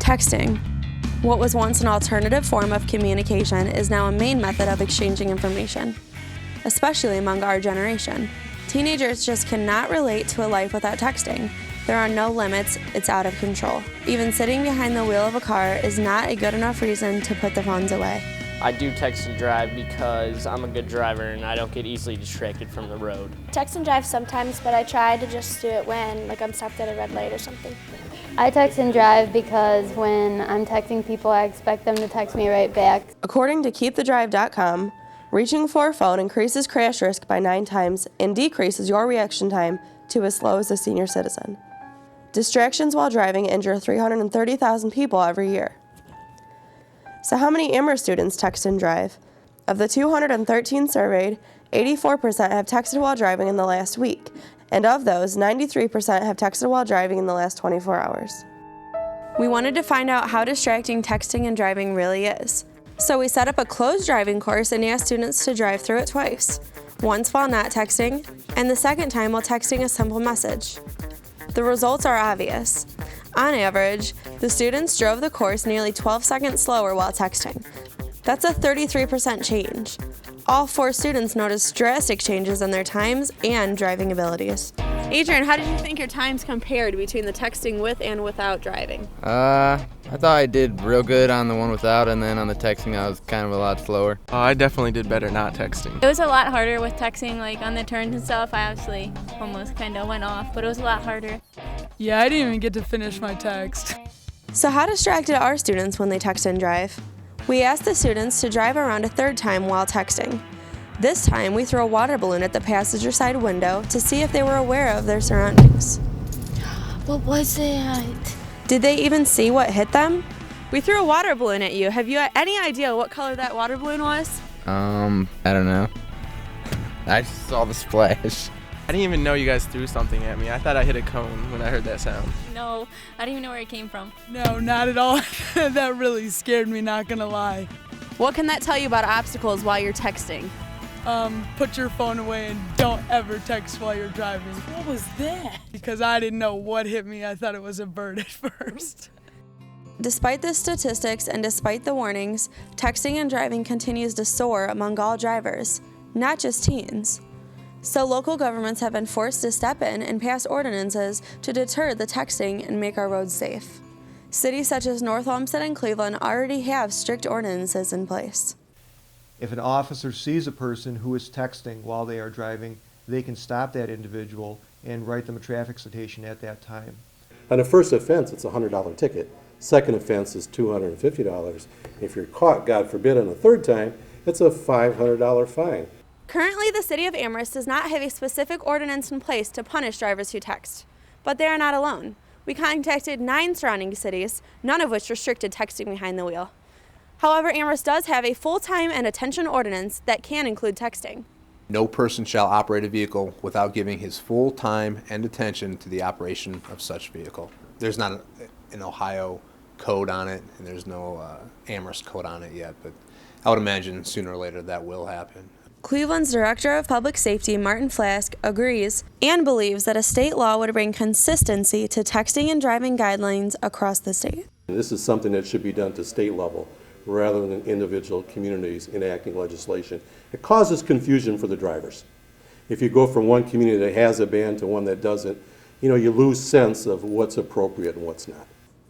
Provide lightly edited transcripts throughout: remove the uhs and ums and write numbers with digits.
Texting. What was once an alternative form of communication is now a main method of exchanging information, especially among our generation. Teenagers just cannot relate to a life without texting. There are no limits, it's out of control. Even sitting behind the wheel of a car is not a good enough reason to put the phones away. I do text and drive because I'm a good driver and I don't get easily distracted from the road. Text and drive sometimes, but I try to just do it when I'm stopped at a red light or something. I text and drive because when I'm texting people, I expect them to text me right back. According to KeepTheDrive.com, reaching for a phone increases crash risk by 9 times and decreases your reaction time to as slow as a senior citizen. Distractions while driving injure 330,000 people every year. So how many Amherst students text and drive? Of the 213 surveyed, 84% have texted while driving in the last week, and of those, 93% have texted while driving in the last 24 hours. We wanted to find out how distracting texting and driving really is. So we set up a closed driving course and asked students to drive through it twice, once while not texting, and the second time while texting a simple message. The results are obvious. On average, the students drove the course nearly 12 seconds slower while texting. That's a 33% change. All 4 students noticed drastic changes in their times and driving abilities. Adrian, how did you think your times compared between the texting with and without driving? I thought I did real good on the one without, and then on the texting I was kind of a lot slower. I definitely did better not texting. It was a lot harder with texting, like on the turns and stuff. I actually almost kind of went off, but it was a lot harder. Yeah, I didn't even get to finish my text. So how distracted are students when they text and drive? We asked the students to drive around a third time while texting. This time, we threw a water balloon at the passenger side window to see if they were aware of their surroundings. What was it? Did they even see what hit them? We threw a water balloon at you. Have you any idea what color that water balloon was? I don't know. I just saw the splash. I didn't even know you guys threw something at me. I thought I hit a cone when I heard that sound. No, I didn't even know where it came from. No, not at all. That really scared me, not gonna lie. What can that tell you about obstacles while you're texting? Put your phone away and don't ever text while you're driving. What was that? Because I didn't know what hit me. I thought it was a bird at first. Despite the statistics and despite the warnings, texting and driving continues to soar among all drivers, not just teens. So local governments have been forced to step in and pass ordinances to deter the texting and make our roads safe. Cities such as North Olmsted and Cleveland already have strict ordinances in place. If an officer sees a person who is texting while they are driving, they can stop that individual and write them a traffic citation at that time. On a first offense, it's a $100 ticket. Second offense is $250. If you're caught, God forbid, on a third time, it's a $500 fine. Currently, the City of Amherst does not have a specific ordinance in place to punish drivers who text. But they are not alone. We contacted 9 surrounding cities, none of which restricted texting behind the wheel. However, Amherst does have a full-time and attention ordinance that can include texting. No person shall operate a vehicle without giving his full time and attention to the operation of such vehicle. There's not an Ohio code on it, and there's no Amherst code on it yet, but I would imagine sooner or later that will happen. Cleveland's Director of Public Safety, Martin Flask, agrees and believes that a state law would bring consistency to texting and driving guidelines across the state. This is something that should be done to state level rather than individual communities enacting legislation. It causes confusion for the drivers. If you go from one community that has a ban to one that doesn't, you lose sense of what's appropriate and what's not.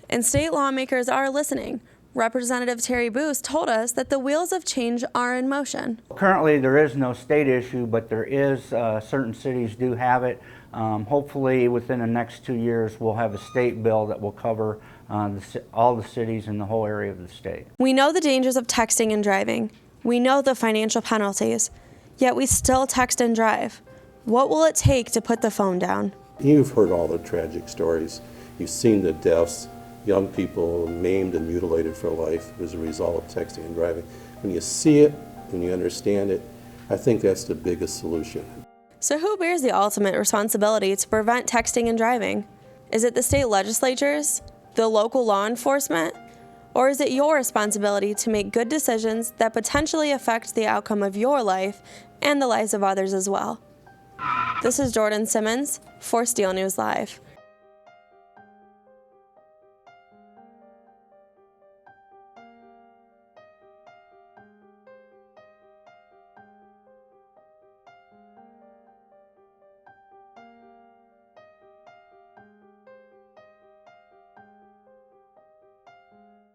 And state lawmakers are listening. Representative Terry Boos told us that the wheels of change are in motion. Currently there is no state issue, but there is, certain cities do have it. Hopefully within the next 2 years we'll have a state bill that will cover all the cities in the whole area of the state. We know the dangers of texting and driving. We know the financial penalties, yet we still text and drive. What will it take to put the phone down? You've heard all the tragic stories. You've seen the deaths, young people maimed and mutilated for life as a result of texting and driving. When you see it, when you understand it, I think that's the biggest solution. So who bears the ultimate responsibility to prevent texting and driving? Is it the state legislatures, the local law enforcement, or is it your responsibility to make good decisions that potentially affect the outcome of your life and the lives of others as well? This is Jordan Simmons for Steel News Live.